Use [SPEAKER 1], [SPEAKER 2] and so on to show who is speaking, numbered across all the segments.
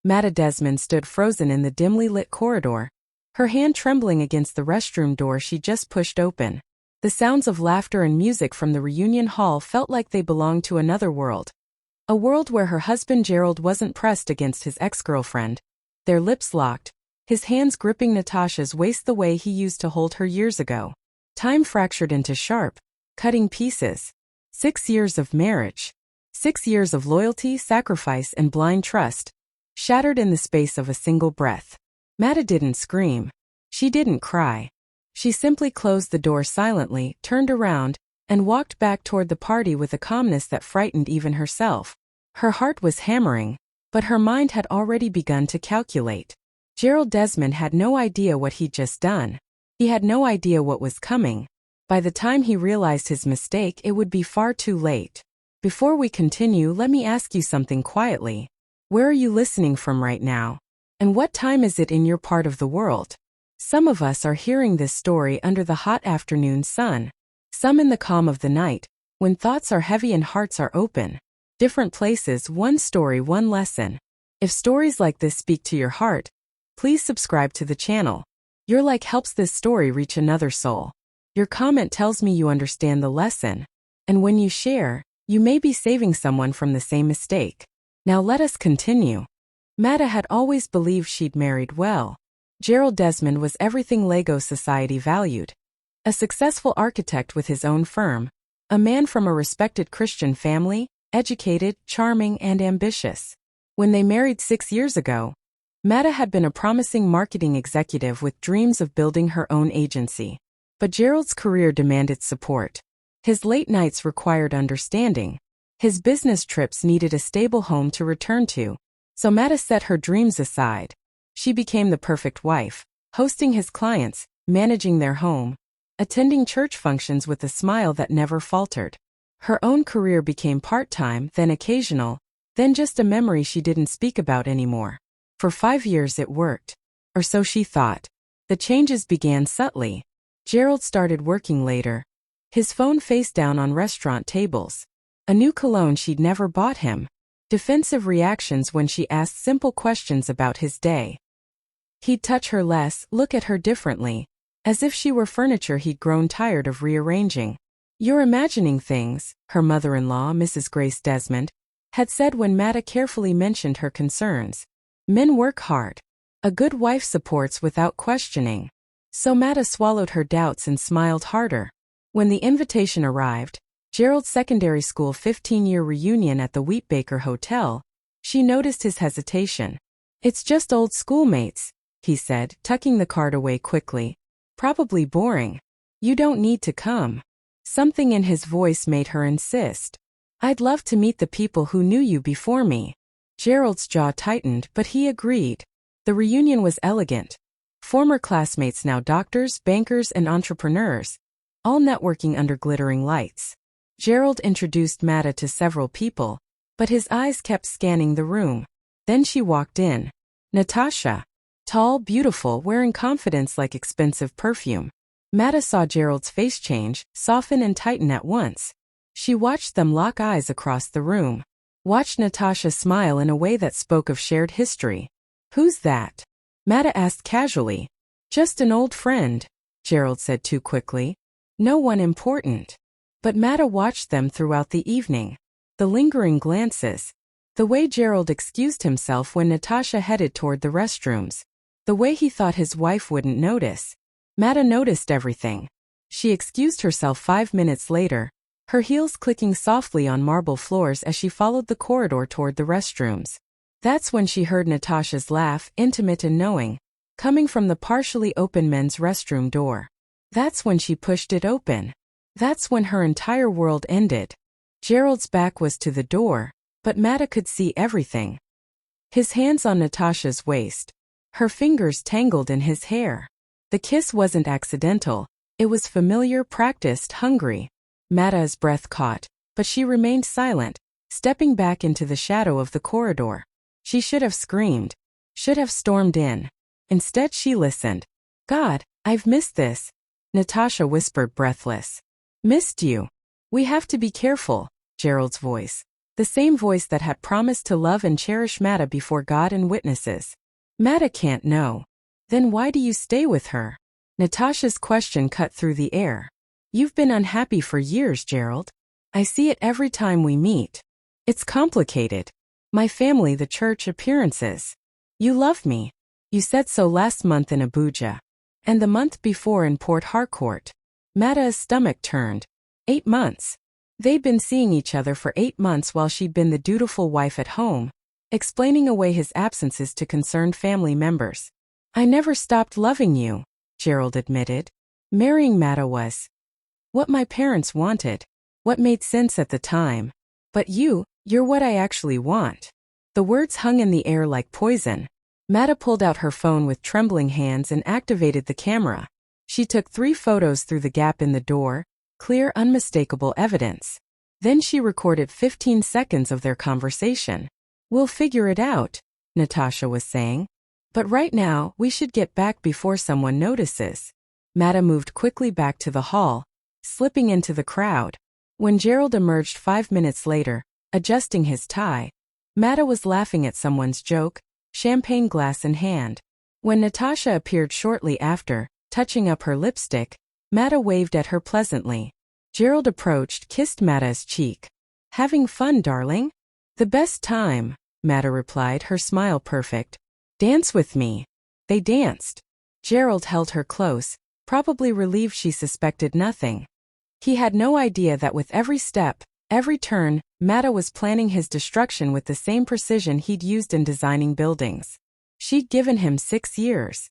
[SPEAKER 1] Mattah Desmond stood frozen in the dimly lit corridor, her hand trembling against the restroom door she just pushed open. The sounds of laughter and music from the reunion hall felt like they belonged to another world. A world where her husband Gerald wasn't pressed against his ex-girlfriend. Their lips locked, his hands gripping Natasha's waist the way he used to hold her years ago. Time fractured into sharp, cutting pieces. 6 years of marriage. 6 years of loyalty, sacrifice, and blind trust, shattered in the space of a single breath. Mattah didn't scream. She didn't cry. She simply closed the door silently, turned around, and walked back toward the party with a calmness that frightened even herself. Her heart was hammering, but her mind had already begun to calculate. Gerald Desmond had no idea what he'd just done. He had no idea what was coming. By the time he realized his mistake, it would be far too late. Before we continue, let me ask you something quietly. Where are you listening from right now? And what time is it in your part of the world? Some of us are hearing this story under the hot afternoon sun. Some in the calm of the night, when thoughts are heavy and hearts are open. Different places, one story, one lesson. If stories like this speak to your heart, please subscribe to the channel. Your like helps this story reach another soul. Your comment tells me you understand the lesson. And when you share, you may be saving someone from the same mistake. Now let us continue. Mattah had always believed she'd married well. Gerald Desmond was everything Lego society valued. A successful architect with his own firm, a man from a respected Christian family, educated, charming, and ambitious. When they married 6 years ago, Mattah had been a promising marketing executive with dreams of building her own agency. But Gerald's career demanded support. His late nights required understanding. His business trips needed a stable home to return to. So Mattah set her dreams aside. She became the perfect wife, hosting his clients, managing their home, attending church functions with a smile that never faltered. Her own career became part-time, then occasional, then just a memory she didn't speak about anymore. For 5 years it worked. Or so she thought. The changes began subtly. Gerald started working later. His phone face down on restaurant tables. A new cologne she'd never bought him. Defensive reactions when she asked simple questions about his day. He'd touch her less, look at her differently, as if she were furniture he'd grown tired of rearranging. "You're imagining things," her mother-in-law, Mrs. Grace Desmond, had said when Mattah carefully mentioned her concerns. Men work hard. A good wife supports without questioning. So Mattah swallowed her doubts and smiled harder. When the invitation arrived, Gerald's secondary school 15-year reunion at the Wheatbaker Hotel, she noticed his hesitation. "It's just old schoolmates," he said, tucking the card away quickly. "Probably boring. You don't need to come." Something in his voice made her insist. "I'd love to meet the people who knew you before me." Gerald's jaw tightened, but he agreed. The reunion was elegant. Former classmates, now doctors, bankers, and entrepreneurs, all networking under glittering lights. Gerald introduced Mattah to several people, but his eyes kept scanning the room. Then she walked in. Natasha. Tall, beautiful, wearing confidence like expensive perfume. Mattah saw Gerald's face change, soften and tighten at once. She watched them lock eyes across the room. Watched Natasha smile in a way that spoke of shared history. "Who's that?" Mattah asked casually. "Just an old friend," Gerald said too quickly. "No one important." But Mattah watched them throughout the evening. The lingering glances. The way Gerald excused himself when Natasha headed toward the restrooms. The way he thought his wife wouldn't notice. Mattah noticed everything. She excused herself 5 minutes later, her heels clicking softly on marble floors as she followed the corridor toward the restrooms. That's when she heard Natasha's laugh, intimate and knowing, coming from the partially open men's restroom door. That's when she pushed it open. That's when her entire world ended. Gerald's back was to the door, but Mattah could see everything. His hands on Natasha's waist. Her fingers tangled in his hair. The kiss wasn't accidental. It was familiar, practiced, hungry. Mattah's breath caught, but she remained silent, stepping back into the shadow of the corridor. She should have screamed. Should have stormed in. Instead she listened. "God, I've missed this," Natasha whispered breathless. "Missed you. We have to be careful," Gerald's voice. The same voice that had promised to love and cherish Matah before God and witnesses. Matah can't know. Then why do you stay with her? Natasha's question cut through the air. You've been unhappy for years, Gerald. I see it every time we meet. It's complicated. My family, the church, appearances. You love me. You said so last month in Abuja. And the month before in Port Harcourt. Mattah's stomach turned. 8 months. They'd been seeing each other for 8 months while she'd been the dutiful wife at home, explaining away his absences to concerned family members. I never stopped loving you, Gerald admitted. Marrying Matah was what my parents wanted, what made sense at the time. But you're what I actually want. The words hung in the air like poison. Matah pulled out her phone with trembling hands and activated the camera. She took 3 photos through the gap in the door, clear, unmistakable evidence. Then she recorded 15 seconds of their conversation. We'll figure it out, Natasha was saying. But right now, we should get back before someone notices. Matah moved quickly back to the hall, slipping into the crowd. When Gerald emerged 5 minutes later, adjusting his tie, Matah was laughing at someone's joke, champagne glass in hand. When Natasha appeared shortly after, touching up her lipstick, Matah waved at her pleasantly. Gerald approached, kissed Mattah's cheek. Having fun, darling? The best time, Matah replied, her smile perfect. Dance with me. They danced. Gerald held her close, probably relieved she suspected nothing. He had no idea that with every step, every turn, Matah was planning his destruction with the same precision he'd used in designing buildings. She'd given him 6 years.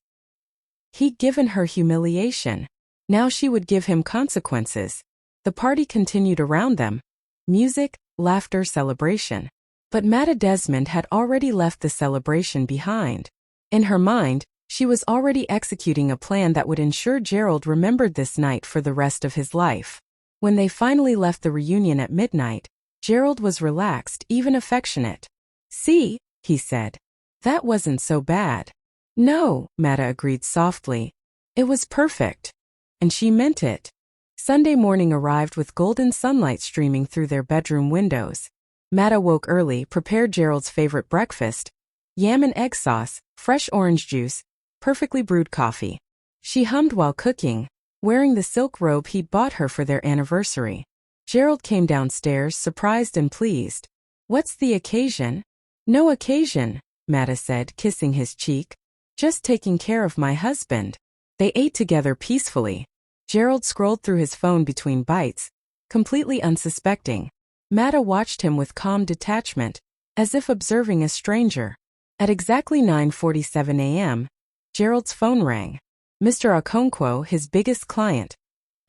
[SPEAKER 1] He'd given her humiliation. Now she would give him consequences. The party continued around them. Music, laughter, celebration. But Mattah Desmond had already left the celebration behind. In her mind, she was already executing a plan that would ensure Gerald remembered this night for the rest of his life. When they finally left the reunion at midnight, Gerald was relaxed, even affectionate. See, he said. That wasn't so bad. No, Matah agreed softly. It was perfect. And she meant it. Sunday morning arrived with golden sunlight streaming through their bedroom windows. Matah woke early, prepared Gerald's favorite breakfast, yam and egg sauce, fresh orange juice, perfectly brewed coffee. She hummed while cooking, wearing the silk robe he'd bought her for their anniversary. Gerald came downstairs, surprised and pleased. What's the occasion? No occasion, Matah said, kissing his cheek. Just taking care of my husband. They ate together peacefully. Gerald scrolled through his phone between bites, completely unsuspecting. Matah watched him with calm detachment, as if observing a stranger. At exactly 9:47 a.m., Gerald's phone rang. Mr. Okonkwo, his biggest client.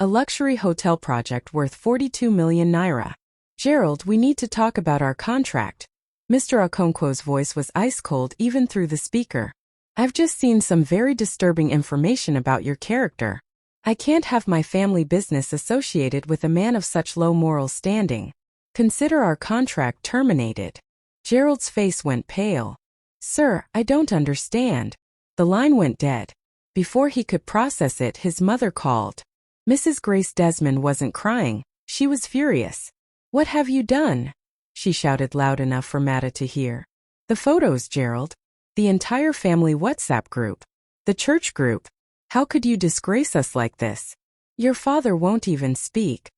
[SPEAKER 1] A luxury hotel project worth 42 million naira. Gerald, we need to talk about our contract. Mr. Okonkwo's voice was ice-cold even through the speaker. I've just seen some very disturbing information about your character. I can't have my family business associated with a man of such low moral standing. Consider our contract terminated. Gerald's face went pale. Sir, I don't understand. The line went dead. Before he could process it, his mother called. Mrs. Grace Desmond wasn't crying. She was furious. What have you done? She shouted loud enough for Matah to hear. The photos, Gerald. The entire family WhatsApp group. The church group. How could you disgrace us like this? Your father won't even speak.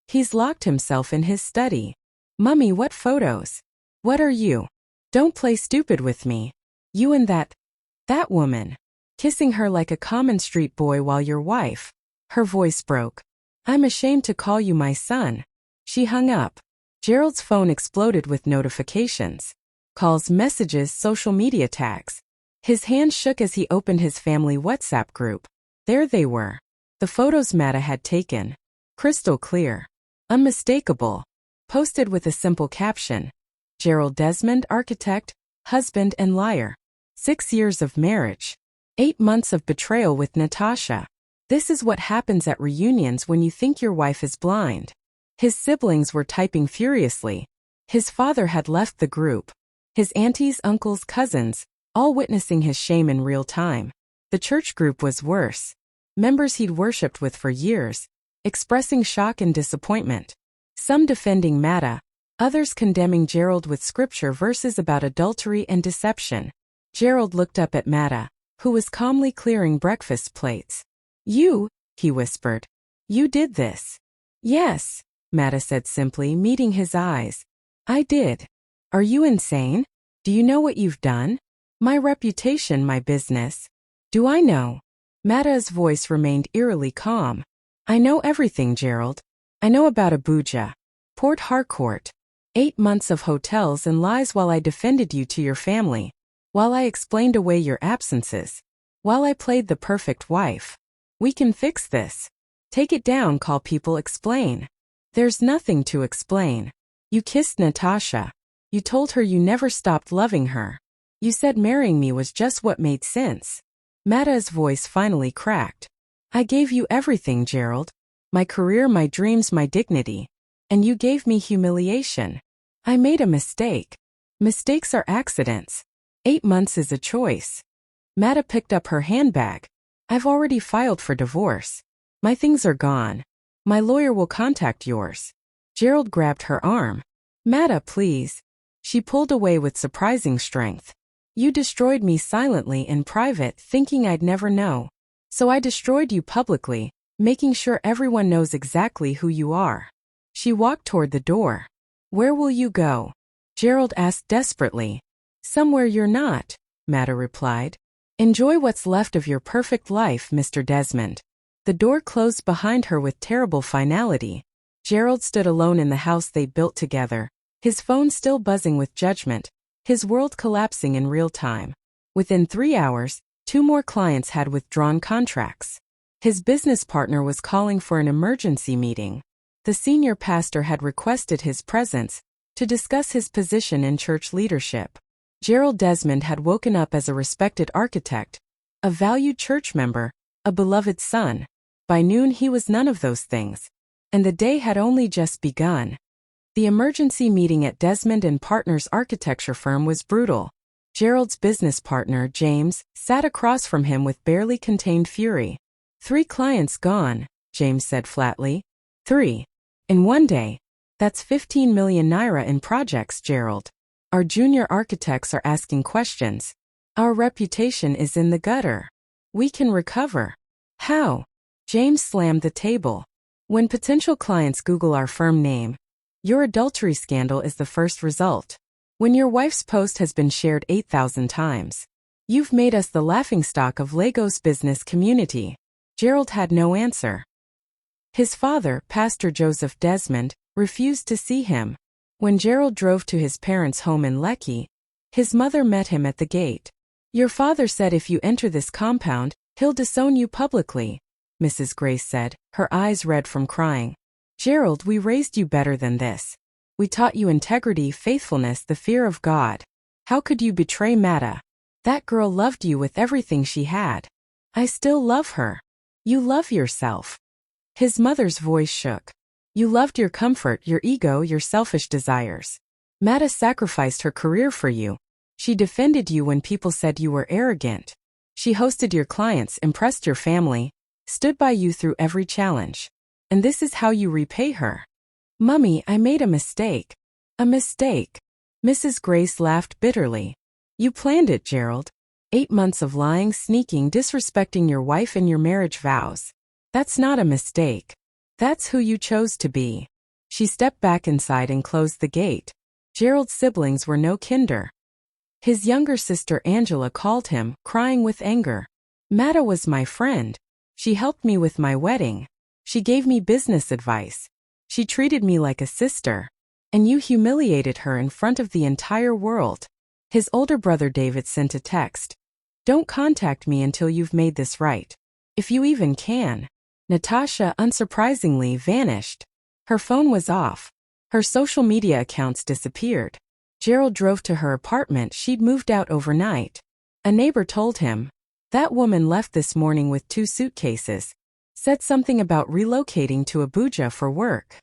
[SPEAKER 1] He's locked himself in his study. Mummy, what photos? What are you? Don't play stupid with me. You and that woman. Kissing her like a common street boy while your wife. Her voice broke. I'm ashamed to call you my son. She hung up. Gerald's phone exploded with notifications. Calls, messages, social media tags. His hand shook as he opened his family WhatsApp group. There they were. The photos Matah had taken. Crystal clear. Unmistakable. Posted with a simple caption. Gerald Desmond, architect, husband and liar. 6 years of marriage. 8 months of betrayal with Natasha. This is what happens at reunions when you think your wife is blind. His siblings were typing furiously. His father had left the group. His aunties, uncles, cousins, all witnessing his shame in real time. The church group was worse. Members he'd worshipped with for years, expressing shock and disappointment. Some defending Matah, others condemning Gerald with scripture verses about adultery and deception. Gerald looked up at Mattah, who was calmly clearing breakfast plates. "You," he whispered. "You did this." "Yes," Mattah said simply, meeting his eyes. "I did." "Are you insane? Do you know what you've done? My reputation, my business." "Do I know?" Mattah's voice remained eerily calm. "I know everything, Gerald. I know about Abuja, Port Harcourt, 8 months of hotels and lies while I defended you to your family, while I explained away your absences, while I played the perfect wife. We can fix this. Take it down, call people, explain." "There's nothing to explain. You kissed Natasha. You told her you never stopped loving her. You said marrying me was just what made sense." Mattah's voice finally cracked. "I gave you everything, Gerald. My career, my dreams, my dignity. And you gave me humiliation. I made a mistake. Mistakes are accidents. 8 months is a choice." Mattah picked up her handbag. "I've already filed for divorce. My things are gone. My lawyer will contact yours." Gerald grabbed her arm. "Mattah, please." She pulled away with surprising strength. "You destroyed me silently in private, thinking I'd never know. So I destroyed you publicly, making sure everyone knows exactly who you are." She walked toward the door. "Where will you go?" Gerald asked desperately. "Somewhere you're not," Mattah replied. "Enjoy what's left of your perfect life, Mr. Desmond." The door closed behind her with terrible finality. Gerald stood alone in the house they built together, his phone still buzzing with judgment, his world collapsing in real time. Within 3 hours, 2 more clients had withdrawn contracts. His business partner was calling for an emergency meeting. The senior pastor had requested his presence to discuss his position in church leadership. Gerald Desmond had woken up as a respected architect, a valued church member, a beloved son. By noon he was none of those things. And the day had only just begun. The emergency meeting at Desmond and Partners' architecture firm was brutal. Gerald's business partner, James, sat across from him with barely contained fury. 3 clients gone, James said flatly. 3. In one day. That's 15 million naira in projects, Gerald. Our junior architects are asking questions. Our reputation is in the gutter. We can recover. How? James slammed the table. When potential clients Google our firm name, your adultery scandal is the first result. When your wife's post has been shared 8,000 times, you've made us the laughingstock of Lagos business community. Gerald had no answer. His father, Pastor Joseph Desmond, refused to see him. When Gerald drove to his parents' home in Lekki, his mother met him at the gate. Your father said if you enter this compound, he'll disown you publicly, Mrs. Grace said, her eyes red from crying. Gerald, we raised you better than this. We taught you integrity, faithfulness, the fear of God. How could you betray Matah? That girl loved you with everything she had. I still love her. You love yourself. His mother's voice shook. You loved your comfort, your ego, your selfish desires. Matah sacrificed her career for you. She defended you when people said you were arrogant. She hosted your clients, impressed your family, stood by you through every challenge. And this is how you repay her. Mummy, I made a mistake. A mistake. Mrs. Grace laughed bitterly. You planned it, Gerald. 8 months of lying, sneaking, disrespecting your wife and your marriage vows. That's not a mistake. That's who you chose to be. She stepped back inside and closed the gate. Gerald's siblings were no kinder. His younger sister Angela called him, crying with anger. Matah was my friend. She helped me with my wedding. She gave me business advice. She treated me like a sister. And you humiliated her in front of the entire world. His older brother David sent a text. Don't contact me until you've made this right. If you even can. Natasha, unsurprisingly, vanished. Her phone was off. Her social media accounts disappeared. Gerald drove to her apartment. She'd moved out overnight. A neighbor told him, that woman left this morning with 2 suitcases. Said something about relocating to Abuja for work.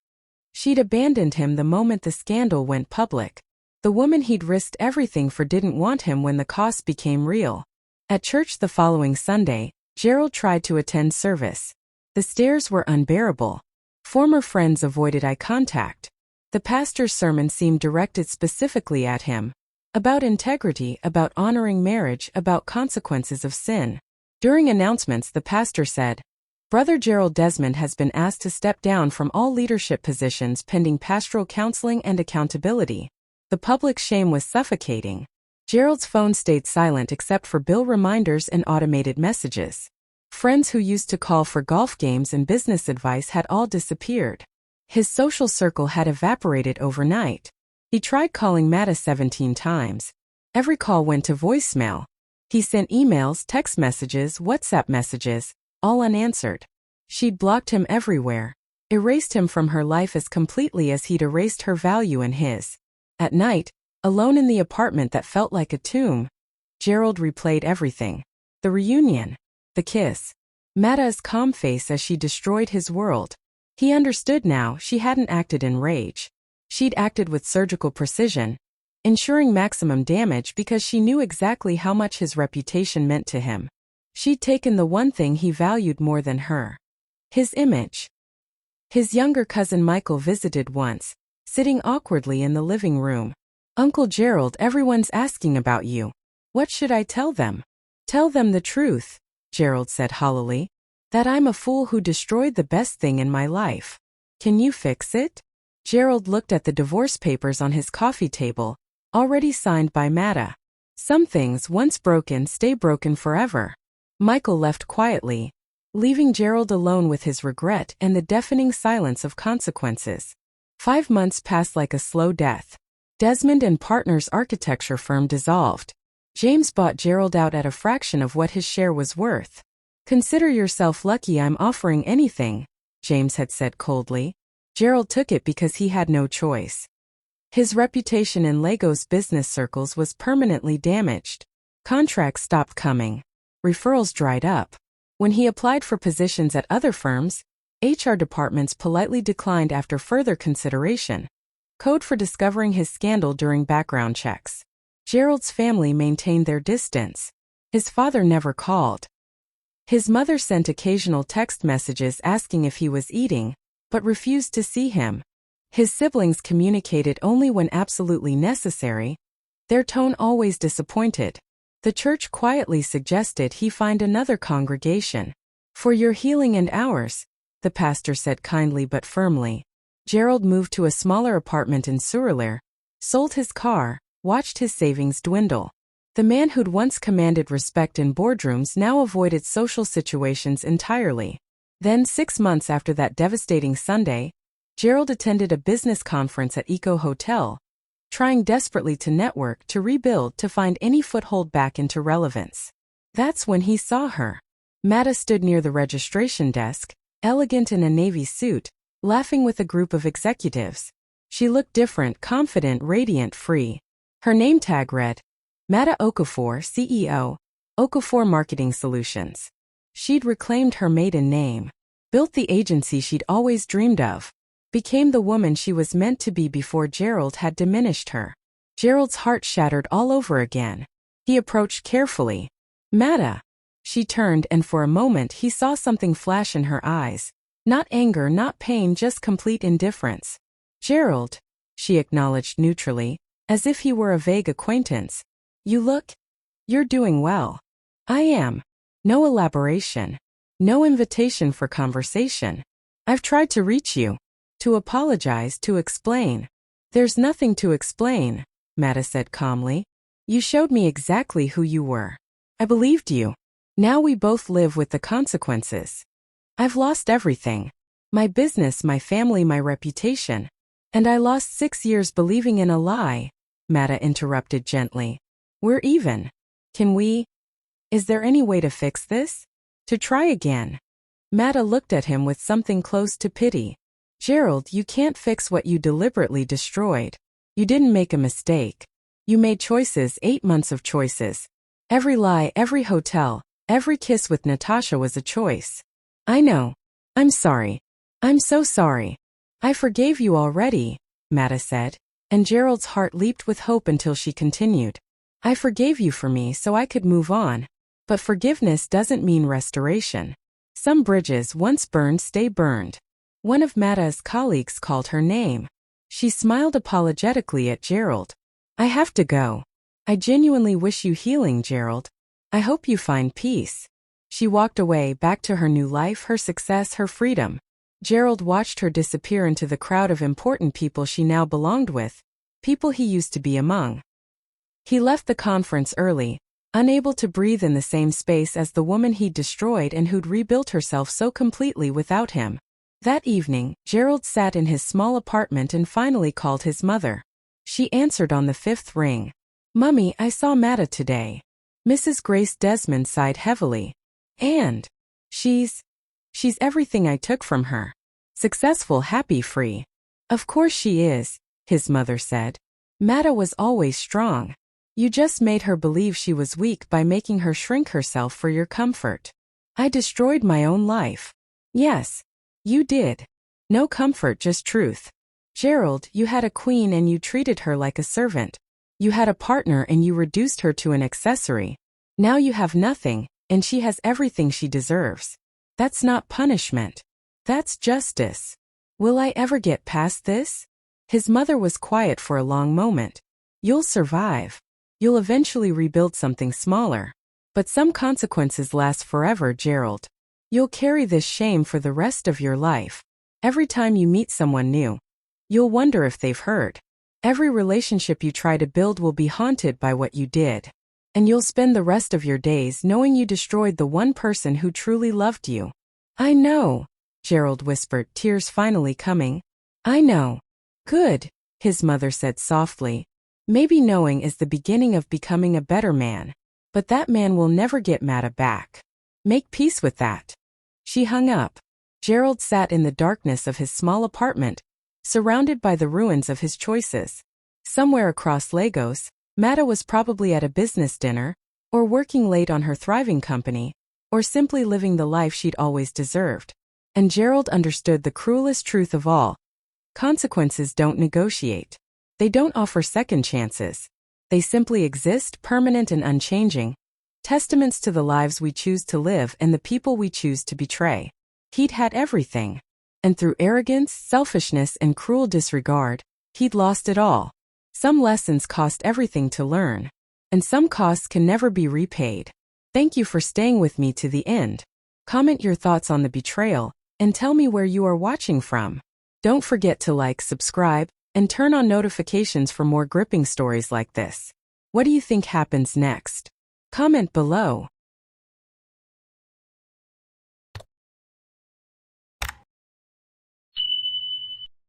[SPEAKER 1] She'd abandoned him the moment the scandal went public. The woman he'd risked everything for didn't want him when the costs became real. At church the following Sunday, Gerald tried to attend service. The stares were unbearable. Former friends avoided eye contact. The pastor's sermon seemed directed specifically at him. About integrity, about honoring marriage, about consequences of sin. During announcements, the pastor said, Brother Gerald Desmond has been asked to step down from all leadership positions pending pastoral counseling and accountability. The public shame was suffocating. Gerald's phone stayed silent except for bill reminders and automated messages. Friends who used to call for golf games and business advice had all disappeared. His social circle had evaporated overnight. He tried calling Mattah 17 times. Every call went to voicemail. He sent emails, text messages, WhatsApp messages, all unanswered. She'd blocked him everywhere, erased him from her life as completely as he'd erased her value in his. At night, alone in the apartment that felt like a tomb, Gerald replayed everything. The reunion. The kiss. Mattah's calm face as she destroyed his world. He understood now she hadn't acted in rage. She'd acted with surgical precision, ensuring maximum damage because she knew exactly how much his reputation meant to him. She'd taken the one thing he valued more than her. His image. His younger cousin Michael visited once, sitting awkwardly in the living room. Uncle Gerald, everyone's asking about you. What should I tell them? Tell them the truth, Gerald said hollowly. That I'm a fool who destroyed the best thing in my life. Can you fix it? Gerald looked at the divorce papers on his coffee table, already signed by Mattah. Some things once broken stay broken forever. Michael left quietly, leaving Gerald alone with his regret and the deafening silence of consequences. 5 months passed like a slow death. Desmond and Partners' architecture firm dissolved. James bought Gerald out at a fraction of what his share was worth. Consider yourself lucky I'm offering anything, James had said coldly. Gerald took it because he had no choice. His reputation in Lagos business circles was permanently damaged. Contracts stopped coming. Referrals dried up. When he applied for positions at other firms, HR departments politely declined after further consideration. Code for discovering his scandal during background checks. Gerald's family maintained their distance. His father never called. His mother sent occasional text messages asking if he was eating, but refused to see him. His siblings communicated only when absolutely necessary. Their tone always disappointed. The church quietly suggested he find another congregation. For your healing and ours, the pastor said kindly but firmly. Gerald moved to a smaller apartment in Surulere, sold his car, watched his savings dwindle. The man who'd once commanded respect in boardrooms now avoided social situations entirely. Then 6 months after that devastating Sunday, Gerald attended a business conference at Eco Hotel, trying desperately to network, to rebuild, to find any foothold back into relevance. That's when he saw her. Mattah stood near the registration desk, elegant in a navy suit, laughing with a group of executives. She looked different, confident, radiant, free. Her name tag read, Matah Okafor, CEO, Okafor Marketing Solutions. She'd reclaimed her maiden name, built the agency she'd always dreamed of, became the woman she was meant to be before Gerald had diminished her. Gerald's heart shattered all over again. He approached carefully. Mattah. She turned and for a moment he saw something flash in her eyes. Not anger, not pain, just complete indifference. Gerald, she acknowledged neutrally, as if he were a vague acquaintance. You're doing well. I am. No elaboration. No invitation for conversation. I've tried to reach you. To apologize, to explain. There's nothing to explain, Mattah said calmly. You showed me exactly who you were. I believed you. Now we both live with the consequences. I've lost everything. My business, my family, my reputation. And I lost 6 years believing in a lie, Mattah interrupted gently. We're even. Is there any way to fix this? To try again? Mattah looked at him with something close to pity. Gerald, you can't fix what you deliberately destroyed. You didn't make a mistake. You made choices, 8 months of choices. Every lie, every hotel, every kiss with Natasha was a choice. I know. I'm sorry. I'm so sorry. I forgave you already, Mattah said, and Gerald's heart leaped with hope until she continued. I forgave you for me so I could move on. But forgiveness doesn't mean restoration. Some bridges once burned stay burned. One of Mattah's colleagues called her name. She smiled apologetically at Gerald. I have to go. I genuinely wish you healing, Gerald. I hope you find peace. She walked away, back to her new life, her success, her freedom. Gerald watched her disappear into the crowd of important people she now belonged with, people he used to be among. He left the conference early, unable to breathe in the same space as the woman he'd destroyed and who'd rebuilt herself so completely without him. That evening, Gerald sat in his small apartment and finally called his mother. She answered on the 5th ring. Mummy, I saw Mattah today. Mrs. Grace Desmond sighed heavily. And she's everything I took from her. Successful, happy, free. Of course she is, his mother said. Mattah was always strong. You just made her believe she was weak by making her shrink herself for your comfort. I destroyed my own life. Yes, you did. No comfort, just truth. Gerald, you had a queen and you treated her like a servant. You had a partner and you reduced her to an accessory. Now you have nothing, and she has everything she deserves. That's not punishment. That's justice. Will I ever get past this? His mother was quiet for a long moment. You'll survive. You'll eventually rebuild something smaller. But some consequences last forever, Gerald. You'll carry this shame for the rest of your life. Every time you meet someone new, you'll wonder if they've heard. Every relationship you try to build will be haunted by what you did. And you'll spend the rest of your days knowing you destroyed the one person who truly loved you. I know, Gerald whispered, tears finally coming. I know. Good, his mother said softly. Maybe knowing is the beginning of becoming a better man. But that man will never get Mattah back. Make peace with that. She hung up. Gerald sat in the darkness of his small apartment, surrounded by the ruins of his choices. Somewhere across Lagos, Mattah was probably at a business dinner, or working late on her thriving company, or simply living the life she'd always deserved. And Gerald understood the cruelest truth of all. Consequences don't negotiate. They don't offer second chances. They simply exist, permanent and unchanging, testaments to the lives we choose to live and the people we choose to betray. He'd had everything. And through arrogance, selfishness, and cruel disregard, he'd lost it all. Some lessons cost everything to learn. And some costs can never be repaid. Thank you for staying with me to the end. Comment your thoughts on the betrayal, and tell me where you are watching from. Don't forget to like, subscribe, and turn on notifications for more gripping stories like this. What do you think happens next? Comment below.